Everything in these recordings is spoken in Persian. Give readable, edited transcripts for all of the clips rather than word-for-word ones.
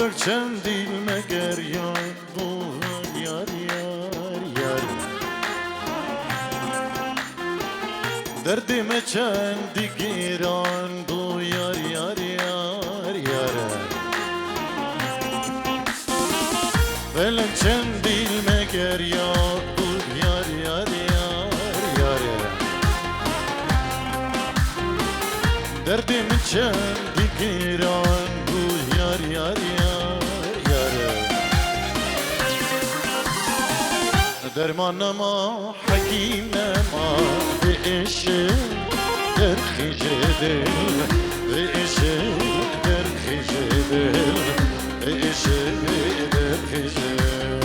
حالا چندی مگر یاد بود یار یار یار دردم چندی گیران بود یار یار یار یار فعلا چندی مگر یاد بود یار یار یار یار دردم چندی گیران بود یار یار یار یار درمانما حکیمما به عشق در خیج دل به عشق در خیج دل به عشق در خیج دل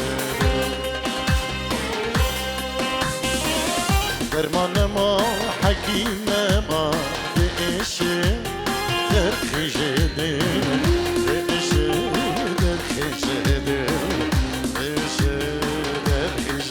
درمانما حکیمما به عشق در خیج دل به عشق در خیج دل به عشق در خیج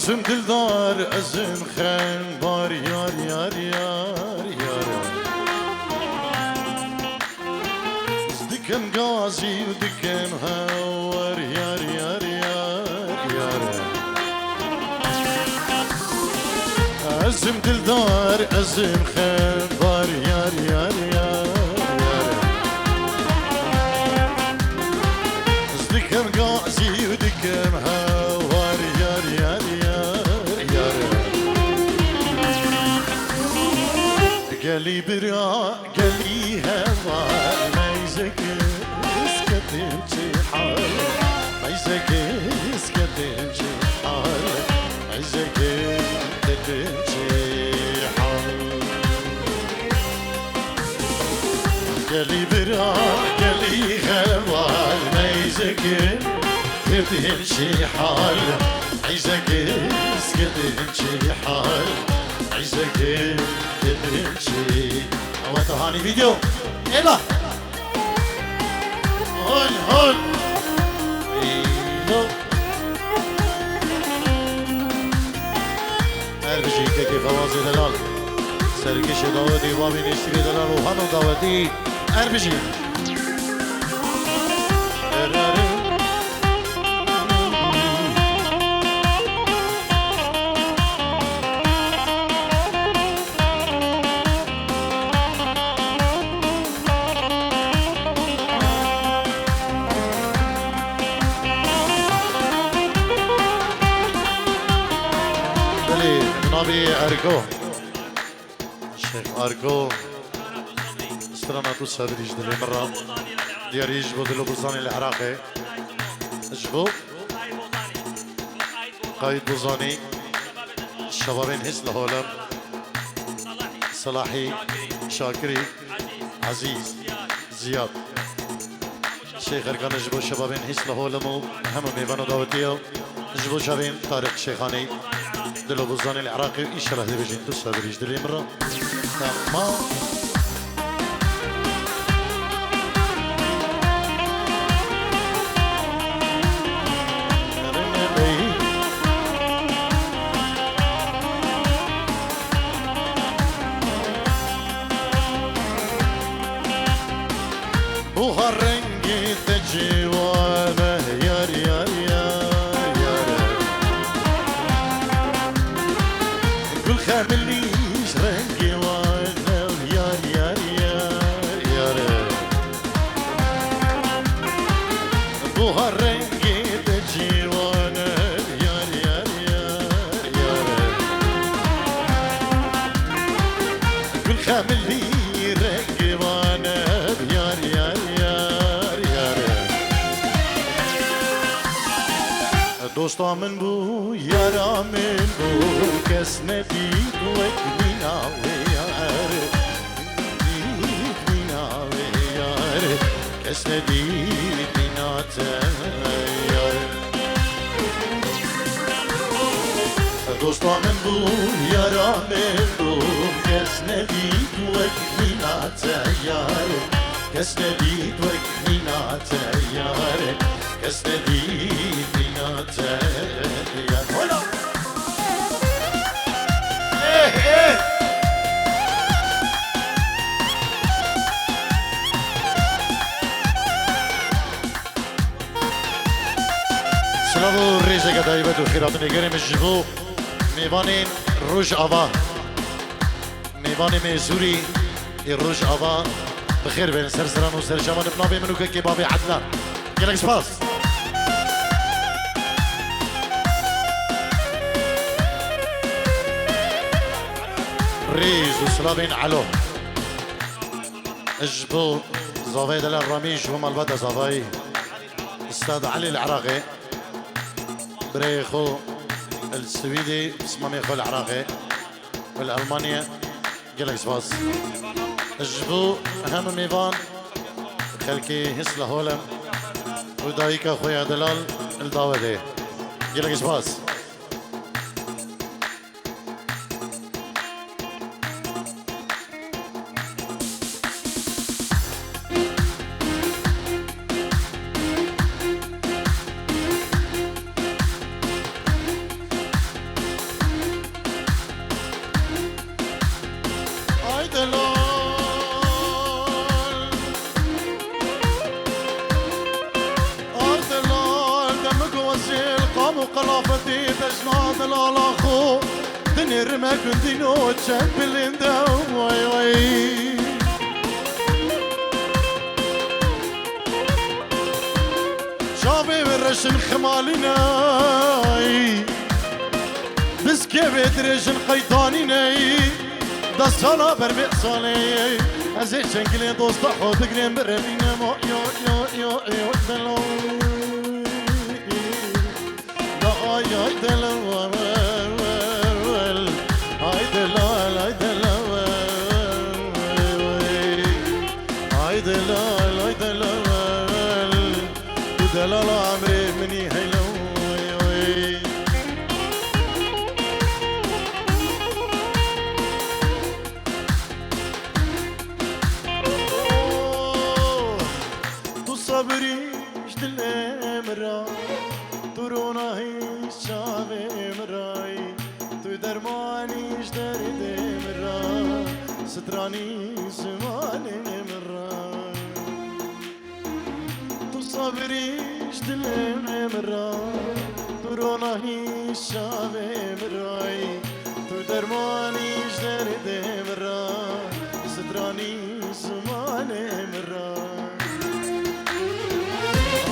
ازم دلدار ازم خن بار یار یار یار یار دکن گازی و دکن هاور یار یار یار یار ازم دلدار ازم خن بار یار یار یار یار دکن گازی و دکن هاور یار یار قلي برا قلي هوا ما يزكس كتمشي حال ما يزكس كتمشي حال ما يزكس كتمشي حال قلي برا قلي هوا ما يزكس كتمشي حال ما يزكس كتمشي حال عايزك تمشي اوقات هاني فيديو يلا هون هون اربجي كيكي فوازي دلال سركش داودي وابي نشتري دلال وهانو داودي اربجي أرجو شيخ أرجو استرانا توسع بريج دلي مرة ديار يجبو دلو بوزاني العراقي اجبو قايد بوزاني الشبابين هز لهولم صلاحي شاكري عزيز زياد شيخ أركان اجبو الشبابين هز لهولم هم ميفانو داوتيو اجبو شابين طارق شيخاني دلو بوزاني العراقي إن شاء الله اللي بيجي ندوسها بريج دلي مرة تمام وهالرنجي تجيوانه يار يار يار يار كل خامليش رنجي وانا يار يار يار يار وهالرنجي تجيوانه دوستا من بو یارا من بو کس ندید وک بینا و یار دید بینا و یار کس ندید بینا یار دوستا من بو یارا من بو کس ندید وک بینا یار کس ندید وک بینا یار کس ندید بینا یار هلا سلام و ریزه گدایبت و خیرات نگرم جبو میوان روش آوا میوان میزوری روش آوا بخير بين سرسران وسرشمان بنابي منو كبابي عدنا يلك سباس ريز وسلابين علو اجبو زافي دلال رميش وما البدا زافاي استاذ علي العراقي بريخو السويدي اسمه ميخو العراقي والالمانيا يلك سباس اجبو هم ميفان خلكي هس لهولم ودايكا خويا دلال الداودي يلك سباس اي دلال وقلافتي تجناد الاخو دني رمك دينو تشبلين دا واي واي شابي بالرشن خمالينا بس كيف يدرجن قيطانينا دا صلاة برمي صالي ازي شنكلي دوست حوض قريم برمينا مو يو يو يو يو دلو ay delal ay delal ay delal ay delal ay delal tu delal amri mini hello tu sabri iştil emra turuna شاوي مراي تو درمانيش دردي مرا ستراني زماني مرا تو صبريش دلي مرا تو روناهي شاوي مراي تو درمانيش دردي مرا ستراني زماني مرا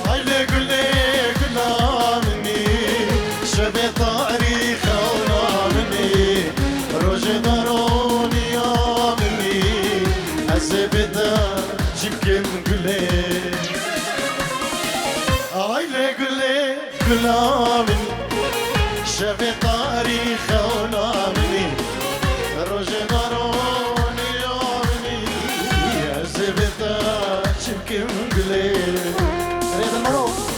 هايلي قولي قلنا شبه تاريخ ونامني روج داروني يامني أزبدا جيبكم قلي عيلي قلي قلامني شبه تاريخ ونامني روج داروني يامني أزبدا جيبكم قلي ريد المروف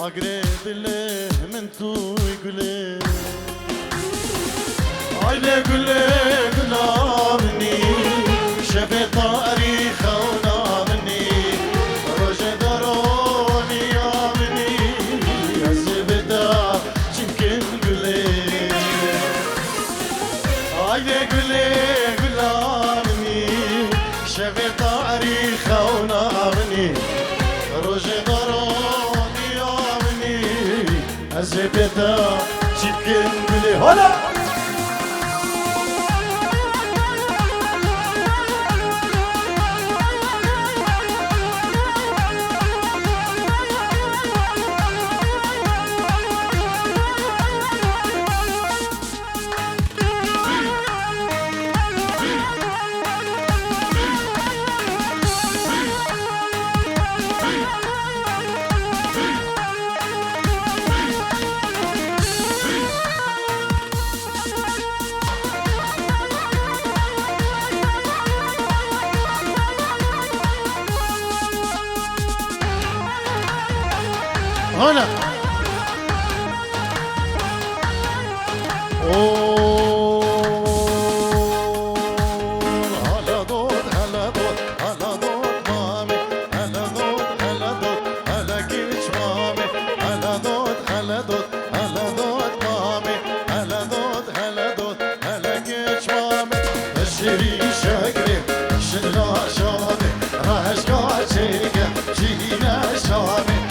أقرب له من توي قلي عيني قلي قلامني شفي تاريخه ونامني رجع دروني يامني الزبدة يمكن قلي عيني قلي قلامني شفي تاريخه ونامني رجع دروني يامني الزبدة يمكن قلي هلا هنا هلا دوت هلا دوت هلا دوت مامي هلا دوت هلا دوت هلا كيش مامي هلا دوت هلا دوت هلا دوت مامي هلا دوت هلا دوت هلا كيش مامي بشري شقري شلا شامي راش قاعد جينا شامي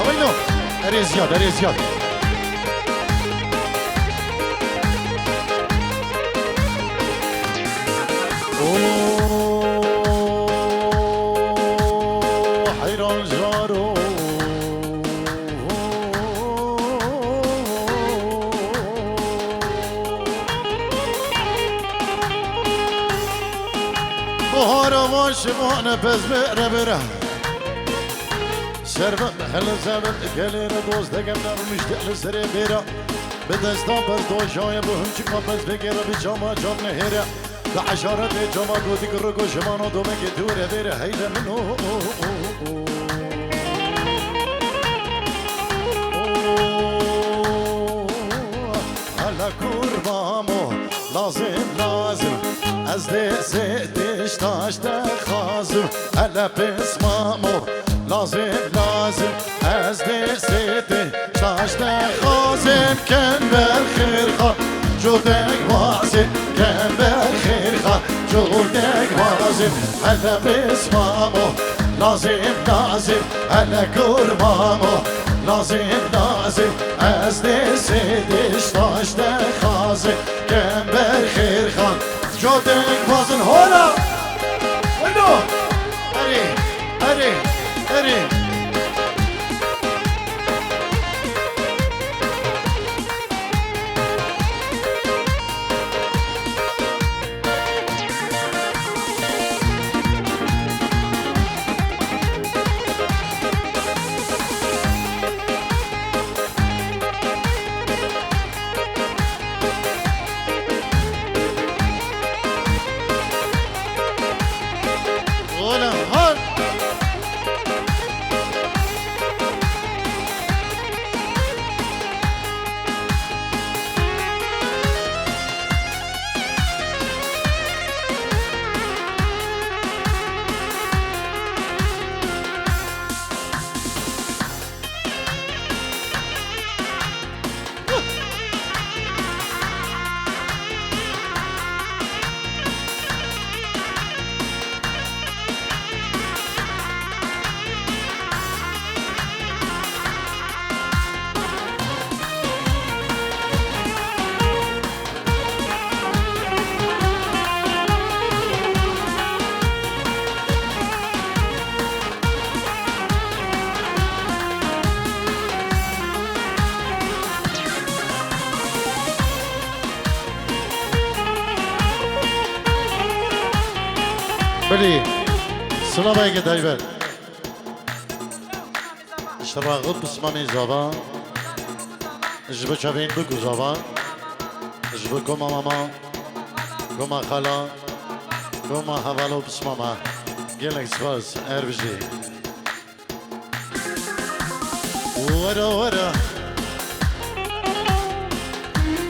وينو اري زياد اري زياد حيران جارو بهارا ماشي معنا بز بره بره شربت حل زبط گلی را دوست دگم در مشتاق لسر بیرا به دستان پس دو شای به هم چکما پس بگیره به جاما جام نهیره به عشارت جاما گودی که رو گوشمانو دومه که دوره بیره حیله منو حالا کربامو لازم از دستش تاش خازم حالا پسمامو لازم از دستت شاشت خازم کن بالخير خا جودك واسم کن بالخير خا جودك واسم هلا بسمامو لازم هلا قربامو لازم از دستت شاشت خازم کن بالخير خا جودك واسم هلا وينو اري بلي سلامة يا دايبر شراغب بسمامي زابا جبو شافين بكو زابا جبو كوما ماما كوما خالا كوما هوالو بسماما جيلك سفاز اربجي ورا ورا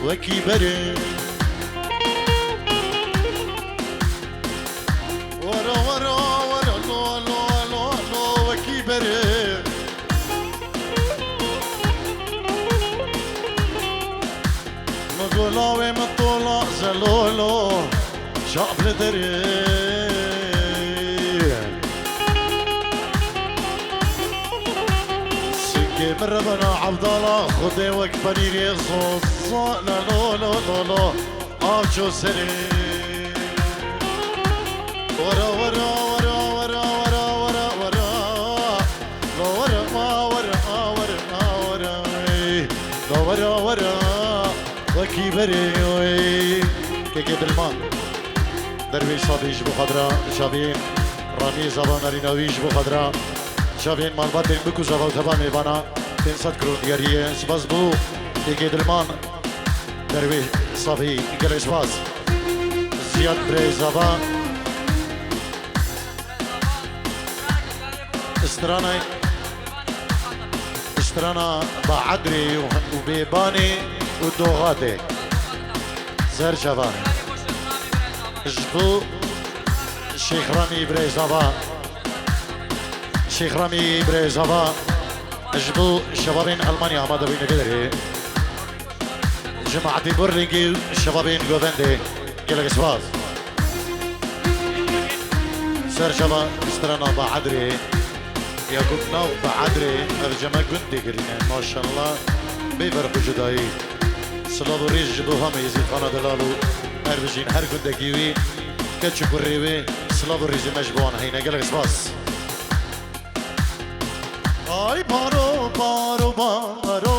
وكي بري ورا ورا ورا لو لو لو لو وكي بري مقولا ومطولا زلولو شعب لدري من ربنا عبد الله خدي وكبري صوص لا لا لا لا لا ارجو سري ورا ورا ورا ورا ورا ورا ورا لا ورا ما ورا ورا ورا لا ورا ورا وكبري كيكي بالمان درويش صبيش بخضرا شابين رامي زبان رينويش بخضرا شابين مالباتين بكو زباو تبا ميوانا 500 كرون ديارية سباز بو كيكي دلمان درويش صافي قل سباز زياد بري زبا استرانا بعدري وبيباني ودوغاتي زر شبان جبو شيخ رامي بري زبا شيخ رامي بري زبا جبو شبابين ألمانيا ما دبين قدري جماعتي بورلينجي شبابين جوفندي قلق سباز سر شبا استرانا بعدري ياكوب ناو بعدري أرجما قندي قرينا ما شاء الله بيفرق جدائي سلابو ريج جبو هم يزيد خانا دلالو أربجين هر قندقيوي كتشو بريوي سلابو ريج مجبوان هينا قلق سباز ay baro baro baro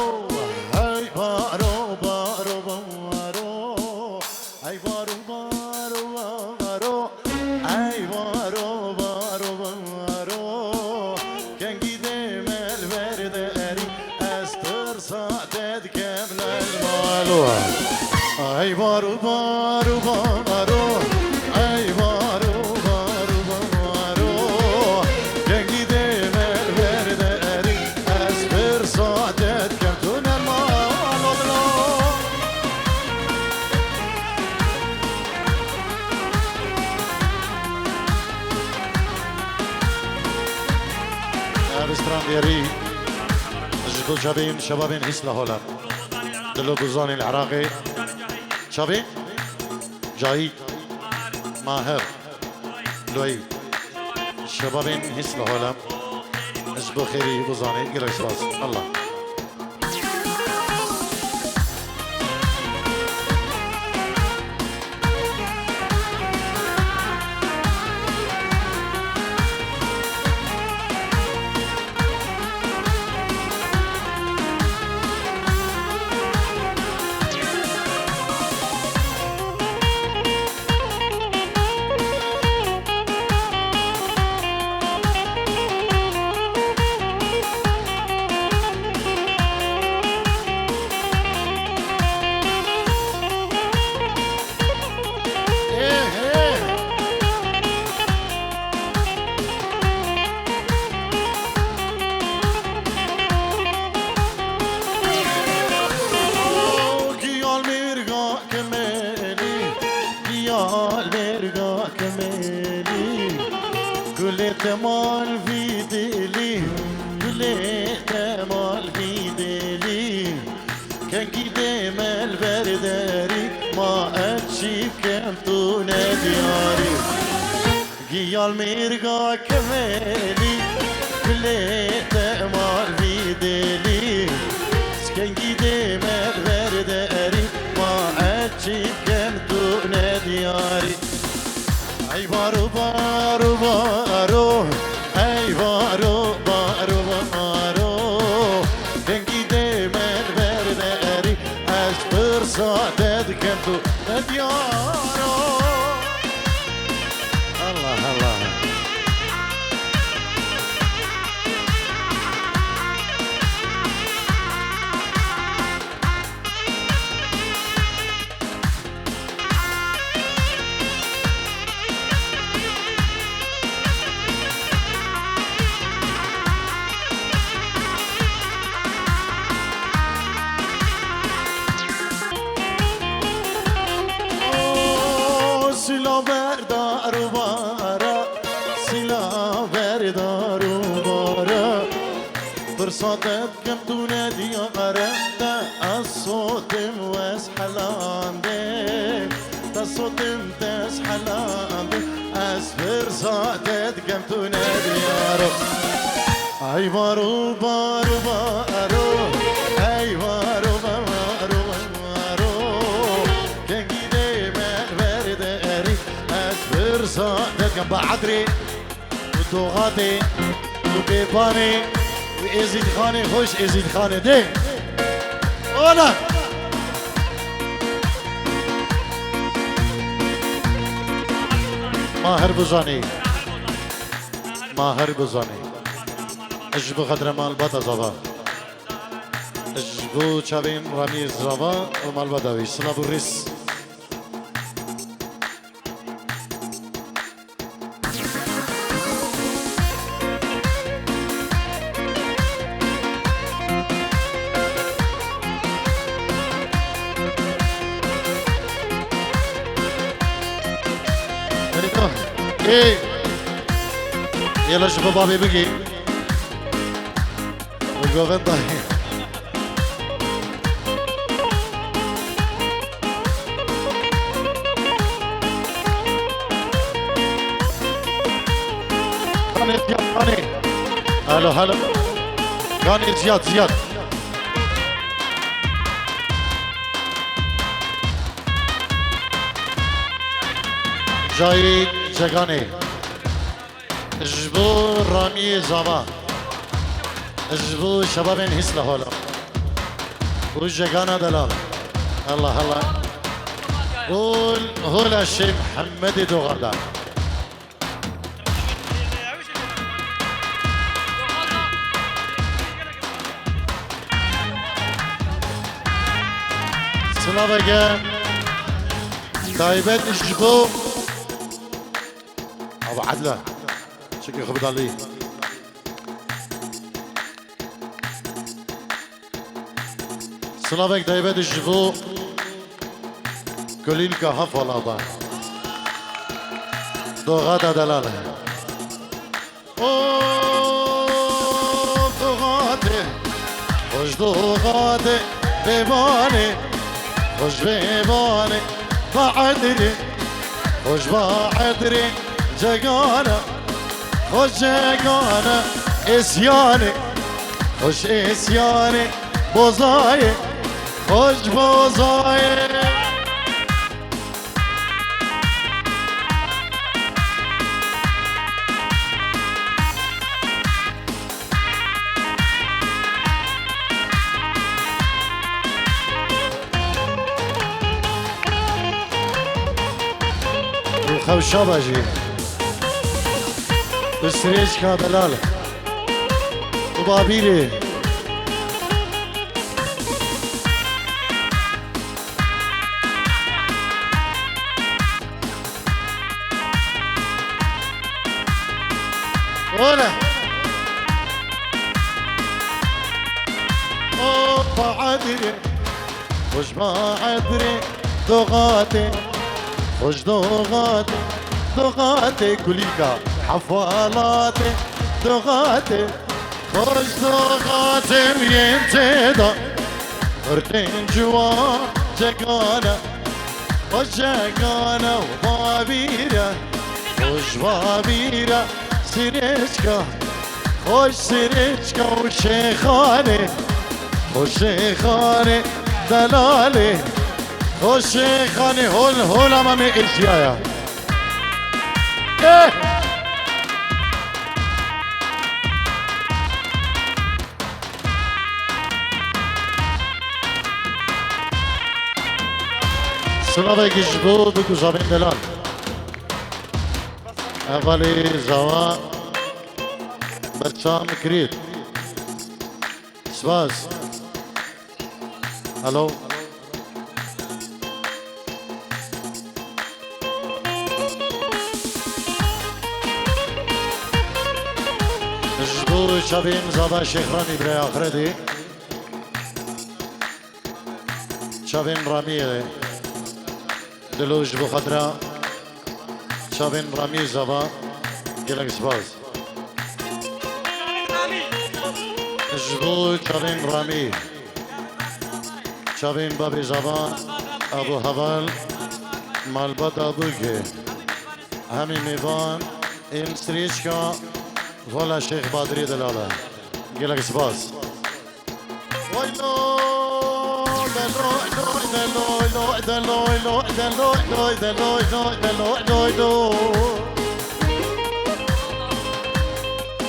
ay baro baro baro ay baro baro baro ay baro baro baro kan gidem el verderi astır saadet kamla malu ay baro baro baro ay baro baro baro kan gidem el verderi صعدت كرتون المال ارستران دياري جدو شابين شبابين هسلا هولا دلو بوزاني العراقي شابين جاي ماهر لوي شبابين هسلا هولا اسبو خيري بوزاني قرش باس الله مال في دلي كليت مال في دلي كان كده مال برداري ما أتشيب كم تونا دياري قيال ميرقا كمالي كليت مال في دلي كان كده مال برداري ما أتشيب كم تونا دياري ay baro baro baro ay baro baro baro dengi de mer verderi as per saadet kentu diaro Allah Allah سلا بردار و بارا فرصتت كم تنادي أردت الصوت واسحلان دي الصوت تسحلان دي فرصتت كم تنادي يا رب أي بارو بارو بارو أي بارو بارو بارو كنجي دايما برداري فرصتت كم بعدري وتوغاتي وبيباني وإزيد خاني خوش إزيد خاني دي أولا ماهر بزاني ماهر بزاني اجبو خدر مال باتا زبا اجبو چاوين راميز زبا ومال بداوي سلابو ريس ايه يلا شوفوا بابي بقي وقوفين ضايع غاني زياد غاني هلا هلا غاني زياد زياد جاي جگانه اجبو رامی زما اجبو شبابين هسلا هولا و جگانه دلال الله الله قول هولا الشيخ محمد دوغردان سلام تايبت اجبو ابو عدله شكل خبط علي سلافك دايبت الجفو كلينكا هفل ابا دوغاتا دلاله اوه دوغاتي خوش دوغاتي بيباني خوش بيباني بعدري خوش بعدري جگانه خوش جگانه اسیانه خوش اسیانه بوزایه خوش بوزایه خوشا باجی بسریج کا دلال وبابيلي ولا اوبا عدري وش ما عدري دوغاتي وش دوغاتي دوغاتي كليكا حفالاتي دوغاتي خوش دوغاتي ينتدى ارتين جوا جقانا خوش جقانا وبابيرة خوش بابيرة سريشكا خوش سريشكا وشيخاني خوش شيخاني دلالي خوش شيخاني هول امامي اشيايا ايه سلام گشبو بگو زمین دلال اولی زوا بچام کرید سواز الو گشبو شبین زوا شیخرانی برای آخردی شبین رامیه دلوش بخدرا شبين رامي زبا گلک سپاس جبو چاوین رامی چاوین بابی زبان ابو حوال مالبات ابو که همی میوان این سریچکا ولا شیخ بادری دلاله گلک سپاس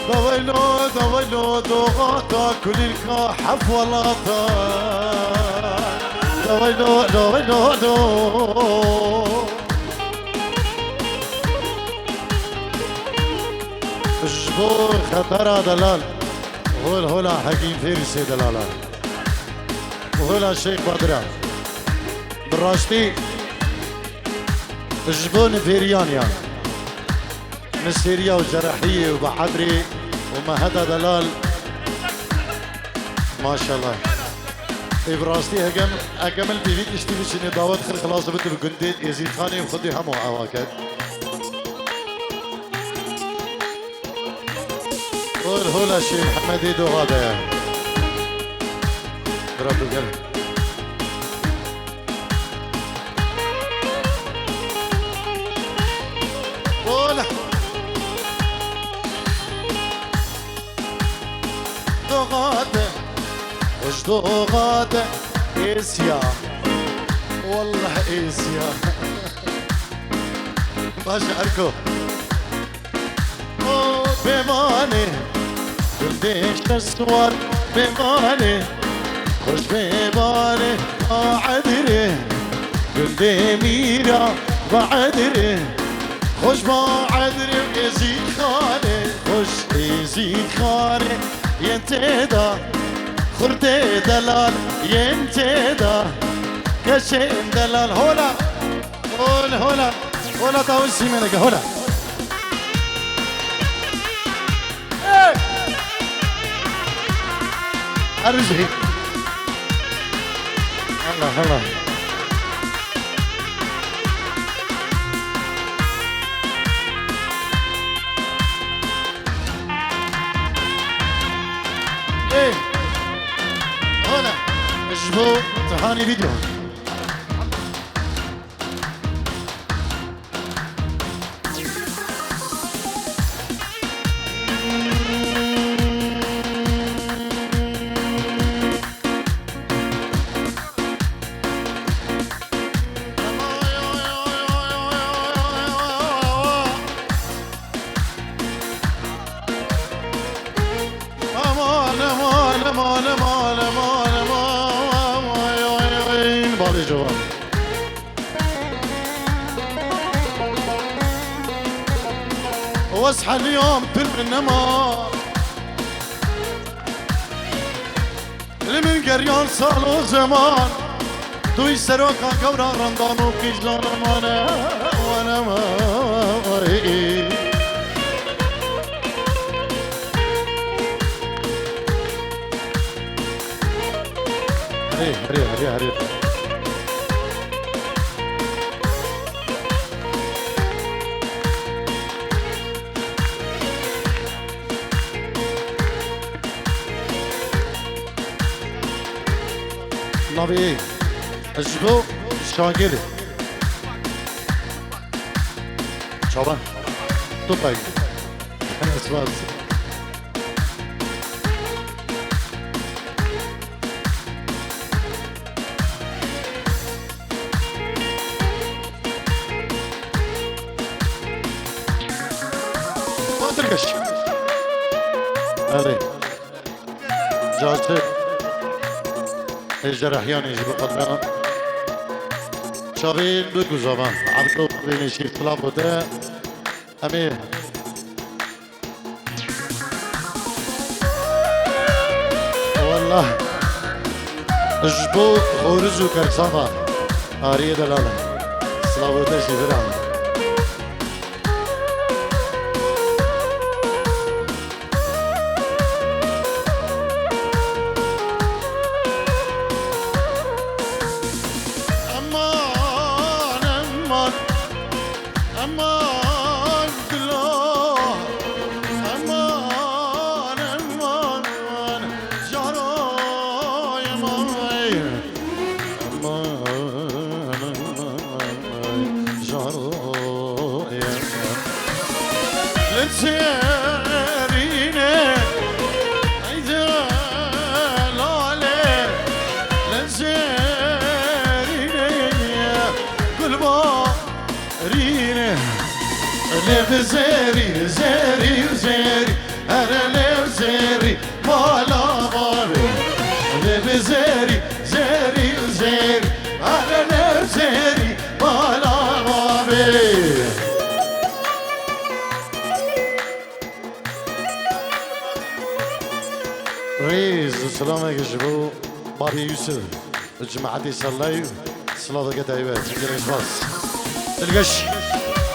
وایلو دويلو دوغاتا كليلكا حفولاتا دويلو دو جبور خطرة دلال هولا حكيم فارسي دلالا وهلا الشيخ بدرة بالراشتي جبون فيريان يعني من سوريا وجرحية وبحضري وما هذا دلال ما شاء الله براستي هكمل بيفيك اشتبي شني دعوات خير خلاص بنت بقنديل يزيد خاني وخدي همو عواكد هولا الشيخ محمد دو غادا يعني برافو قلب هولا دو غادا وش دو غادا إيسيا والله إيسيا بشعركو بماني قلبيش تسوار بماني خوش بماني ما عدري قلبي ميرا بعدري خوش ما عدري يزيد خاني خوش يزيد خاني ينتدى خردي دلال ينتدى كشين دلال هولا هولا تاوسي منك هولا أرجعي الله ايه هنا اجبو تهاني فيديو واصحى اليوم في النمار اللي من قريان صالو زمان دوي سروكا كورا رمضان وكيجلون وانا ما هري نبي اجبو شاگرد شابان تو پای اسواس ما تركش هذه جالسة الجرحيان يجيب قدام شابين بگو زمان عبدو بینشی طلا بوده امیر والله اجبو خورزو کرساما آریه دلاله طلا بوده شی برام لزارينه عيدا لالي لزارينه كل ما رينه لبزاري زاري وزاري أنا لبزاري مالا ماري لبزاري زاري وزاري أنا لبزاري مالا ماري ريز السلام عليكم شباب بابي يوسف الجماعة دي صلي صلاة قد عيبات القش